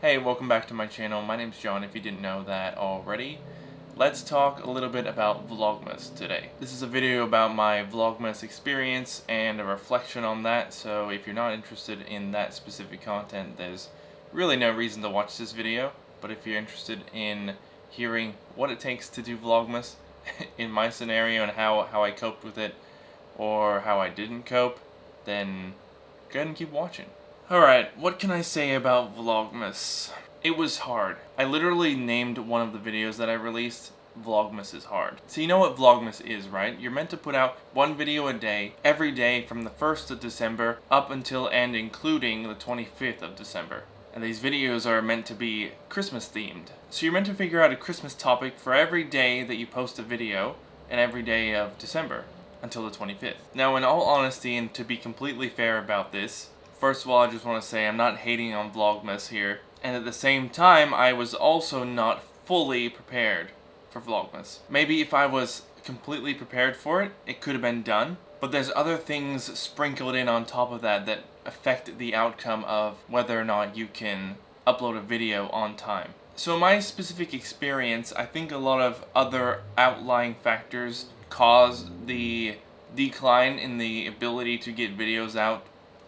Hey, welcome back to my channel. My name's John, if you didn't know that already. Let's talk a little bit about Vlogmas today. This is a video about my Vlogmas experience and a reflection on that, so if you're not interested in that specific content, there's really no reason to watch this video. But if you're interested in hearing what it takes to do Vlogmas in my scenario and how I coped with it, or how I didn't cope, then go ahead and keep watching. Alright, what can I say about Vlogmas? It was hard. I literally named one of the videos that I released Vlogmas is hard. So you know what Vlogmas is, right? You're meant to put out one video a day, every day from the 1st of December up until and including the 25th of December. And these videos are meant to be Christmas themed. So you're meant to figure out a Christmas topic for every day that you post a video and every day of December until the 25th. Now, in all honesty, and to be completely fair about this, first of all, I just want to say I'm not hating on Vlogmas here, and at the same time, I was also not fully prepared for Vlogmas. Maybe if I was completely prepared for it, it could have been done, but there's other things sprinkled in on top of that that affect the outcome of whether or not you can upload a video on time. So in my specific experience, I think a lot of other outlying factors caused the decline in the ability to get videos out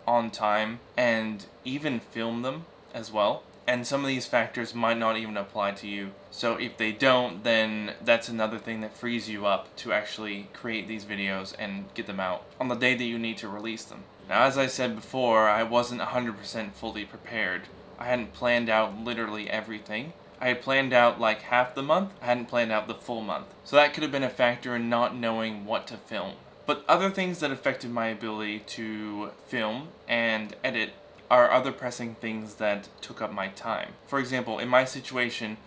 on time and even film them as well. And some of these factors might not even apply to you. So if they don't, then that's another thing that frees you up to actually create these videos and get them out on the day that you need to release them. Now, as I said before, I wasn't 100% fully prepared. I hadn't planned out literally everything. I had planned out like half the month. I hadn't planned out the full month. So that could have been a factor in not knowing what to film. But other things that affected my ability to film and edit are other pressing things that took up my time. For example, in my situation,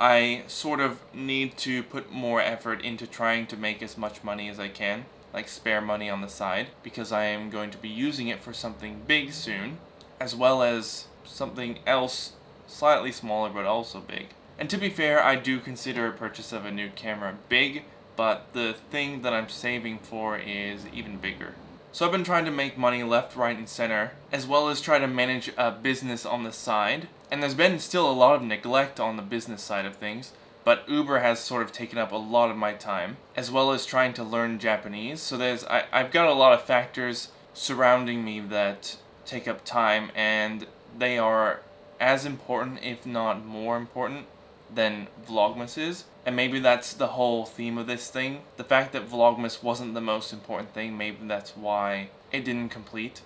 I sort of need to put more effort into trying to make as much money as I can, like spare money on the side, because I am going to be using it for something big soon, as well as something else slightly smaller but also big. And to be fair, I do consider a purchase of a new camera big, but the thing that I'm saving for is even bigger. So I've been trying to make money left, right, and center, as well as try to manage a business on the side. And there's been still a lot of neglect on the business side of things, but Uber has sort of taken up a lot of my time, as well as trying to learn Japanese. So I've got a lot of factors surrounding me that take up time, and they are as important, if not more important, than Vlogmas is. And maybe that's the whole theme of this thing. The fact that Vlogmas wasn't the most important thing, maybe that's why it didn't complete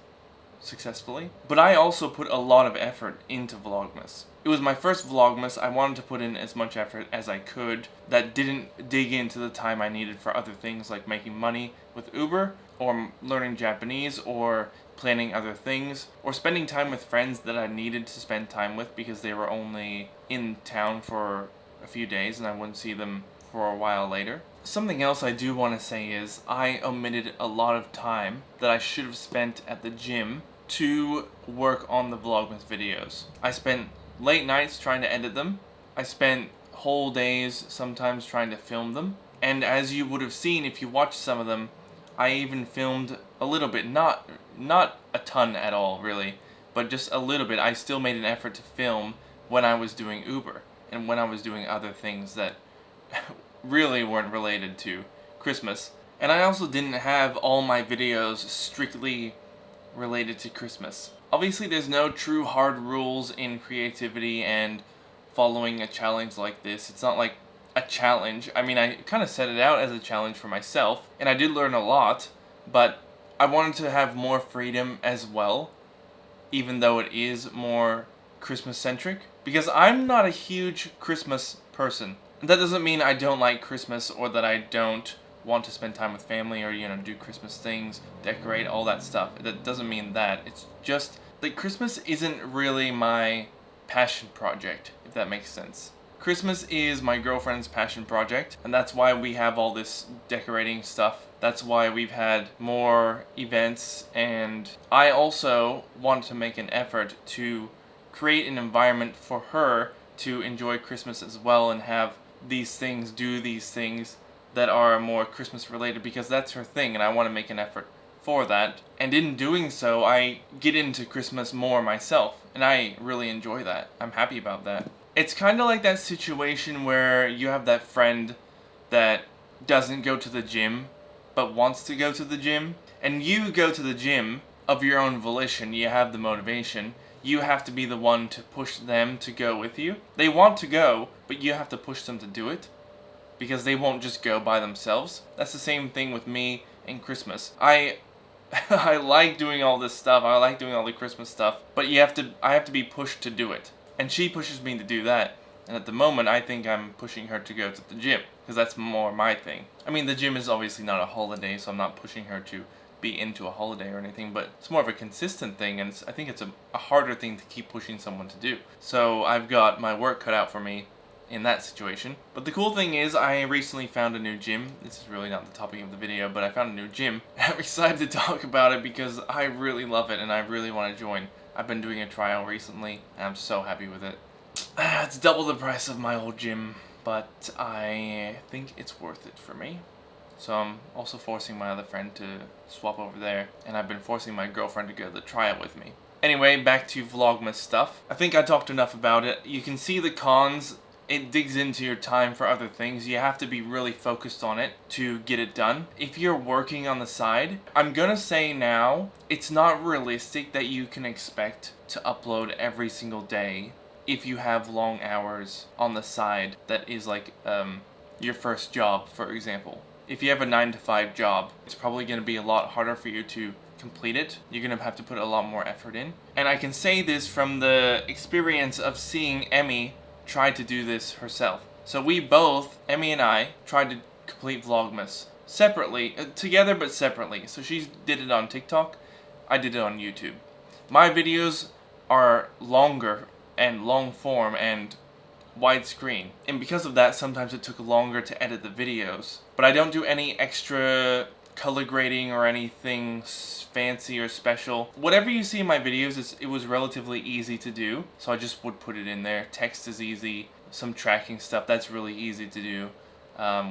successfully. But I also put a lot of effort into Vlogmas. It was my first Vlogmas. I wanted to put in as much effort as I could that didn't dig into the time I needed for other things like making money with Uber, or learning Japanese, or planning other things, or spending time with friends that I needed to spend time with because they were only in town for a few days and I wouldn't see them for a while later. Something else I do want to say is I omitted a lot of time that I should have spent at the gym to work on the Vlogmas videos. I spent late nights trying to edit them. I spent whole days sometimes trying to film them. And as you would have seen if you watched some of them, I even filmed a little bit, not a ton at all really, but just a little bit. I still made an effort to film when I was doing Uber and when I was doing other things that really weren't related to Christmas. And I also didn't have all my videos strictly related to Christmas. Obviously there's no true hard rules in creativity and following a challenge like this. It's not like a challenge. I mean, I kind of set it out as a challenge for myself, and I did learn a lot, but I wanted to have more freedom as well, even though it is more Christmas-centric, because I'm not a huge Christmas person. That doesn't mean I don't like Christmas or that I don't want to spend time with family or, do Christmas things, decorate, all that stuff. That doesn't mean that. It's just that Christmas isn't really my passion project, if that makes sense. Christmas is my girlfriend's passion project, and that's why we have all this decorating stuff. That's why we've had more events, and I also want to make an effort to create an environment for her to enjoy Christmas as well and have these things, do these things that are more Christmas related, because that's her thing, and I want to make an effort for that, and in doing so, I get into Christmas more myself, and I really enjoy that. I'm happy about that. It's kind of like that situation where you have that friend that doesn't go to the gym, but wants to go to the gym, and you go to the gym of your own volition. You have the motivation. You have to be the one to push them to go with you. They want to go, but you have to push them to do it, because they won't just go by themselves. That's the same thing with me and Christmas. I like doing all this stuff. I like doing all the Christmas stuff, but I have to be pushed to do it. And she pushes me to do that. And at the moment, I think I'm pushing her to go to the gym, because that's more my thing. I mean, the gym is obviously not a holiday, so I'm not pushing her to be into a holiday or anything, but it's more of a consistent thing, and I think it's a harder thing to keep pushing someone to do. So I've got my work cut out for me in that situation. But the cool thing is, I recently found a new gym. This is really not the topic of the video, but I found a new gym. I'm excited to talk about it because I really love it and I really want to join. I've been doing a trial recently, and I'm so happy with it. It's double the price of my old gym, but I think it's worth it for me. So I'm also forcing my other friend to swap over there, and I've been forcing my girlfriend to go to the trial with me. Anyway, back to Vlogmas stuff. I think I talked enough about it. You can see the cons. It digs into your time for other things. You have to be really focused on it to get it done. If you're working on the side, I'm gonna say now, it's not realistic that you can expect to upload every single day if you have long hours on the side that is like your first job, for example. If you have a 9-to-5 job, it's probably going to be a lot harder for you to complete it. You're going to have to put a lot more effort in. And I can say this from the experience of seeing Emmy try to do this herself. So we both, Emmy and I, tried to complete Vlogmas separately, together but separately. So she did it on TikTok, I did it on YouTube. My videos are longer and long form and widescreen, and because of that, sometimes it took longer to edit the videos. But I don't do any extra color grading or anything fancy or special. Whatever you see in my videos, it was relatively easy to do, so I just would put it in there. Text is easy, some tracking stuff, that's really easy to do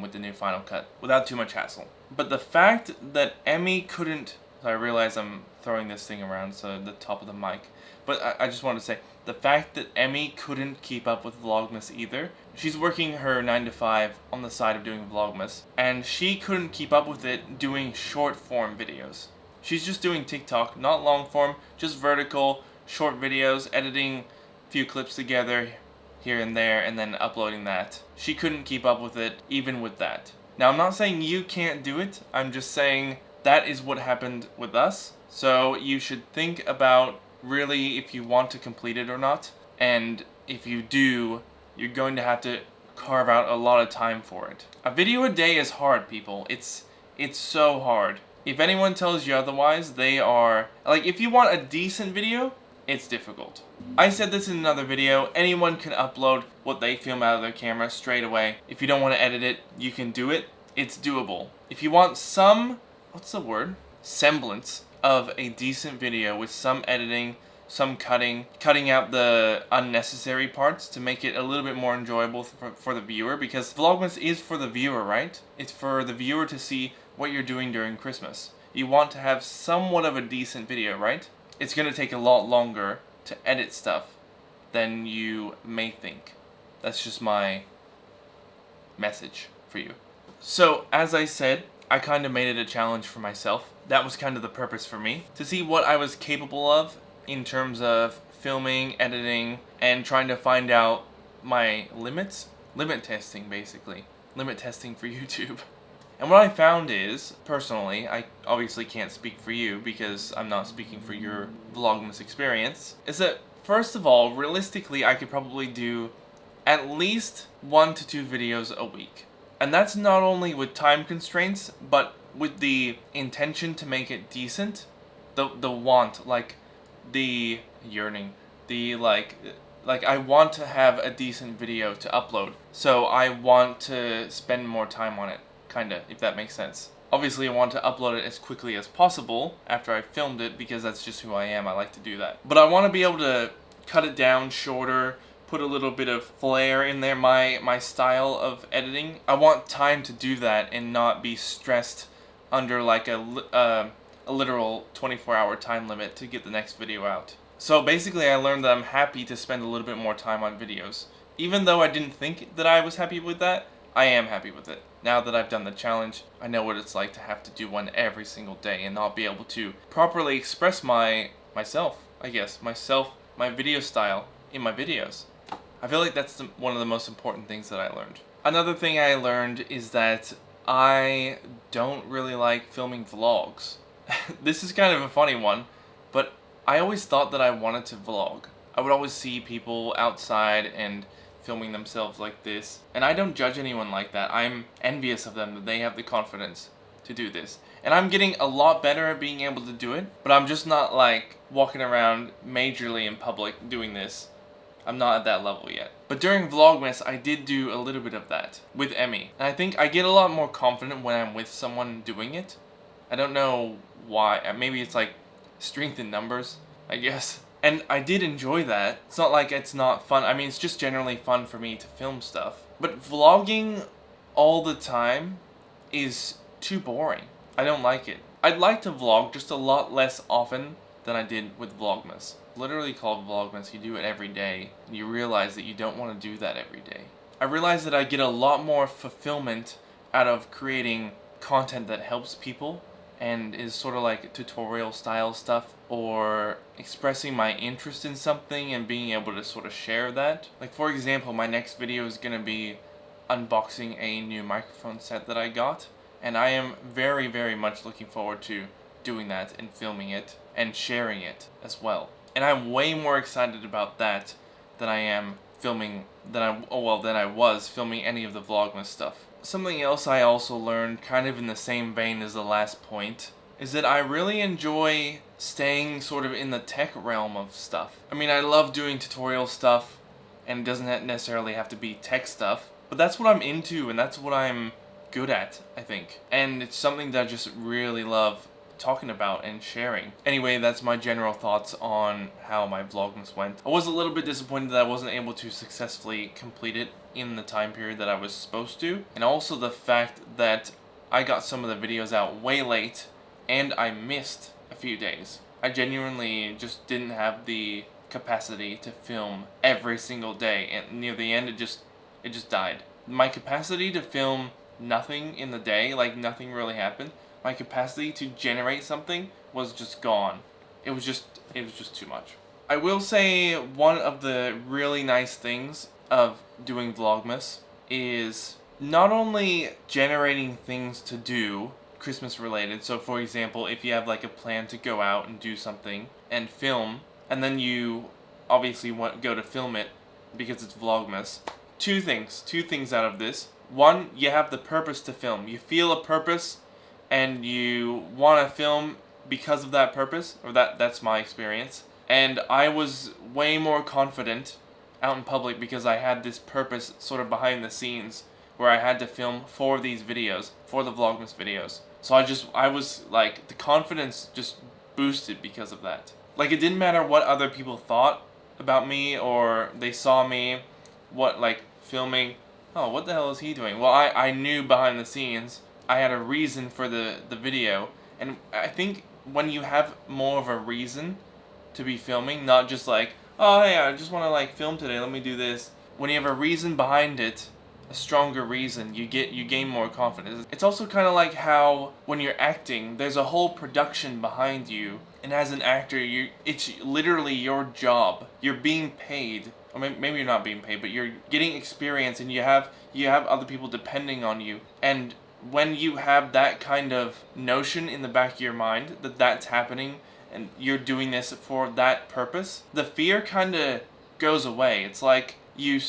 with the new Final Cut without too much hassle. But the fact that Emmy couldn't, so I realize I'm throwing this thing around, so the top of the mic, but I just wanted to say, the fact that Emmy couldn't keep up with Vlogmas either. She's working her 9-to-5 on the side of doing Vlogmas, and she couldn't keep up with it doing short form videos. She's just doing TikTok, not long form, just vertical, short videos, editing a few clips together here and there, and then uploading that. She couldn't keep up with it, even with that. Now, I'm not saying you can't do it, I'm just saying that is what happened with us. So you should think about really if you want to complete it or not, and if you do, you're going to have to carve out a lot of time for it. A video a day is hard, people. It's so hard. If anyone tells you otherwise, they are like, if you want a decent video, it's difficult. I said this in another video, anyone can upload what they film out of their camera straight away. If you don't want to edit it, you can do it. It's doable. If you want some, what's the word? Semblance of a decent video with some editing, some cutting out the unnecessary parts to make it a little bit more enjoyable for the viewer, because Vlogmas is for the viewer, right? It's for the viewer to see what you're doing during Christmas. You want to have somewhat of a decent video, right? It's going to take a lot longer to edit stuff than you may think. That's just my message for you. So, as I said, I kind of made it a challenge for myself. That was kind of the purpose for me, to see what I was capable of in terms of filming, editing, and trying to find out my limits. Limit testing, basically. Limit testing for YouTube. And what I found is, personally, I obviously can't speak for you because I'm not speaking for your Vlogmas experience, is that, first of all, realistically, I could probably do at least 1 to 2 videos a week. And that's not only with time constraints, but with the intention to make it decent, the want, like the yearning, the like I want to have a decent video to upload, so I want to spend more time on it, kinda, if that makes sense. Obviously I want to upload it as quickly as possible after I filmed it, because that's just who I am, I like to do that. But I want to be able to cut it down shorter, put a little bit of flair in there, my style of editing. I want time to do that and not be stressed under like a a literal 24-hour time limit to get the next video out. So basically I learned that I'm happy to spend a little bit more time on videos. Even though I didn't think that I was happy with that, I am happy with it. Now that I've done the challenge, I know what it's like to have to do one every single day and not be able to properly express myself, my video style in my videos. I feel like that's one of the most important things that I learned. Another thing I learned is that I don't really like filming vlogs. This is kind of a funny one, but I always thought that I wanted to vlog. I would always see people outside and filming themselves like this, and I don't judge anyone like that. I'm envious of them that they have the confidence to do this. And I'm getting a lot better at being able to do it, but I'm just not like walking around majorly in public doing this. I'm not at that level yet. But during Vlogmas, I did do a little bit of that with Emmy. And I think I get a lot more confident when I'm with someone doing it. I don't know why. Maybe it's like strength in numbers, I guess. And I did enjoy that. It's not like it's not fun. I mean, it's just generally fun for me to film stuff. But vlogging all the time is too boring. I don't like it. I'd like to vlog just a lot less often than I did with Vlogmas. Literally called Vlogmas, you do it every day, and you realize that you don't want to do that every day. I realized that I get a lot more fulfillment out of creating content that helps people and is sort of like tutorial style stuff, or expressing my interest in something and being able to sort of share that. Like for example, my next video is going to be unboxing a new microphone set that I got, and I am very, very much looking forward to doing that and filming it and sharing it as well. And I'm way more excited about that than I am filming, than I was filming any of the Vlogmas stuff. Something else I also learned, kind of in the same vein as the last point, is that I really enjoy staying sort of in the tech realm of stuff. I mean, I love doing tutorial stuff, and it doesn't necessarily have to be tech stuff, but that's what I'm into, and that's what I'm good at, I think. And it's something that I just really love talking about and sharing. Anyway, that's my general thoughts on how my Vlogmas went. I was a little bit disappointed that I wasn't able to successfully complete it in the time period that I was supposed to, and also the fact that I got some of the videos out way late and I missed a few days. I genuinely just didn't have the capacity to film every single day, and near the end it just died. My capacity to film nothing in the day, like nothing really happened, my capacity to generate something was just gone. It was just too much. I will say one of the really nice things of doing Vlogmas is not only generating things to do, Christmas related. So for example, if you have like a plan to go out and do something and film, and then you obviously go to film it because it's Vlogmas. Two things out of this. One, you have the purpose to film. You feel a purpose and you want to film because of that purpose, or that's my experience. And I was way more confident out in public because I had this purpose sort of behind the scenes where I had to film for these videos, for the Vlogmas videos. So I was like, the confidence just boosted because of that. Like, it didn't matter what other people thought about me, or they saw me, filming, oh, what the hell is he doing? Well, I knew behind the scenes, I had a reason for the video, and I think when you have more of a reason to be filming, not just like, oh hey, I just want to like film today, let me do this. When you have a reason behind it, a stronger reason, you gain more confidence. It's also kind of like how when you're acting, there's a whole production behind you, and as an actor, it's literally your job. You're being paid, or maybe you're not being paid, but you're getting experience, and you have other people depending on you. And when you have that kind of notion in the back of your mind that that's happening and you're doing this for that purpose, the fear kind of goes away. It's like you're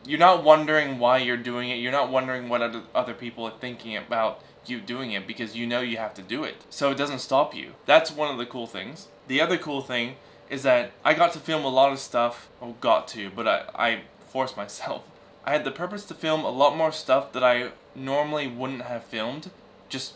not wondering why you're doing it. You're not wondering what other people are thinking about you doing it, because you know you have to do it. So it doesn't stop you. That's one of the cool things. The other cool thing is that I got to film a lot of stuff. Well, but I forced myself. I had the purpose to film a lot more stuff that I normally wouldn't have filmed, just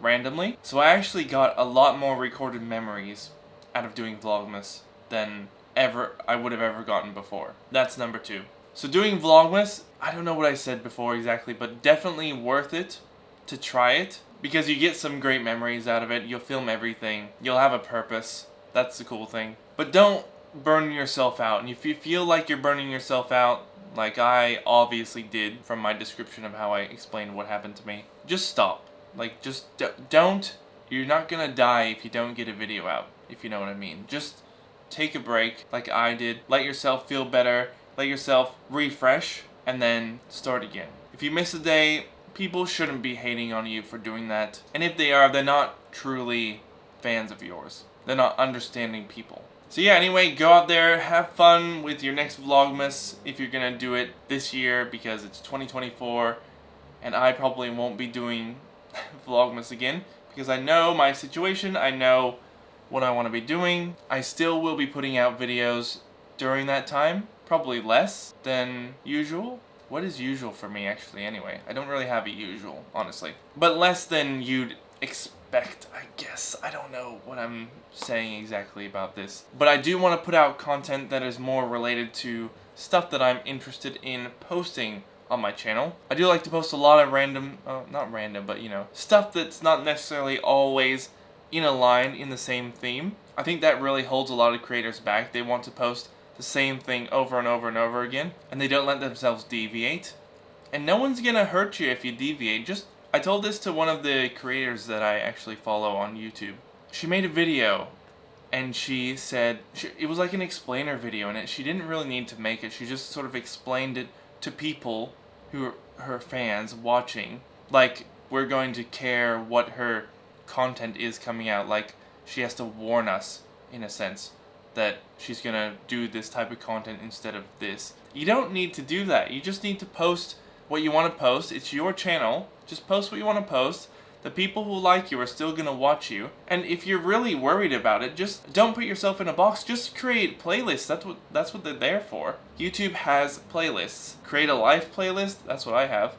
randomly. So I actually got a lot more recorded memories out of doing Vlogmas than I would have ever gotten before. That's number 2. So doing Vlogmas, I don't know what I said before exactly, but definitely worth it to try it. because you get some great memories out of it. You'll film everything. You'll have a purpose. That's the cool thing. But don't burn yourself out. And if you feel like you're burning yourself out, like I obviously did from my description of how I explained what happened to me, just stop. Like, just don't. You're not gonna die if you don't get a video out, if you know what I mean. Just take a break like I did. Let yourself feel better. Let yourself refresh and then start again. If you miss a day, people shouldn't be hating on you for doing that. And if they are, they're not truly fans of yours. They're not understanding people. So yeah, anyway, go out there, have fun with your next Vlogmas if you're gonna do it this year, because it's 2024 and I probably won't be doing Vlogmas again because I know my situation, I know what I want to be doing. I still will be putting out videos during that time, probably less than usual. What is usual for me actually anyway? I don't really have a usual, honestly. But less than you'd expect, I guess. I don't know what I'm saying exactly about this. But I do want to put out content that is more related to stuff that I'm interested in posting on my channel. I do like to post a lot of random, not random, but you know, stuff that's not necessarily always in a line in the same theme. I think that really holds a lot of creators back. They want to post the same thing over and over and over again, and they don't let themselves deviate. And no one's gonna hurt you if you deviate. I told this to one of the creators that I actually follow on YouTube. She made a video and she said, it was like an explainer video, and she didn't really need to make it. She just sort of explained it to people who are her fans watching. Like, we're going to care what her content is coming out. Like, she has to warn us, in a sense, that she's gonna do this type of content instead of this. You don't need to do that. You just need to post what you want to post. It's your channel. Just post what you want to post. The people who like you are still gonna watch you. And if you're really worried about it, just don't put yourself in a box. Just create playlists. That's what they're there for. YouTube has playlists. Create a life playlist. That's what I have.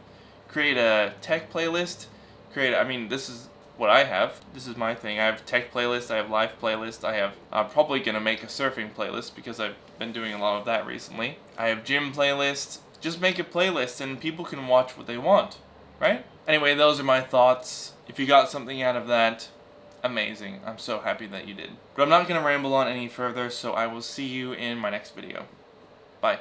Create a tech playlist. This is what I have. This is my thing. I have tech playlist. I have life playlist. I'm probably gonna make a surfing playlist because I've been doing a lot of that recently. I have gym playlist. Just make a playlist and people can watch what they want, right? Anyway, those are my thoughts. If you got something out of that, amazing. I'm so happy that you did. But I'm not gonna ramble on any further, so I will see you in my next video. Bye.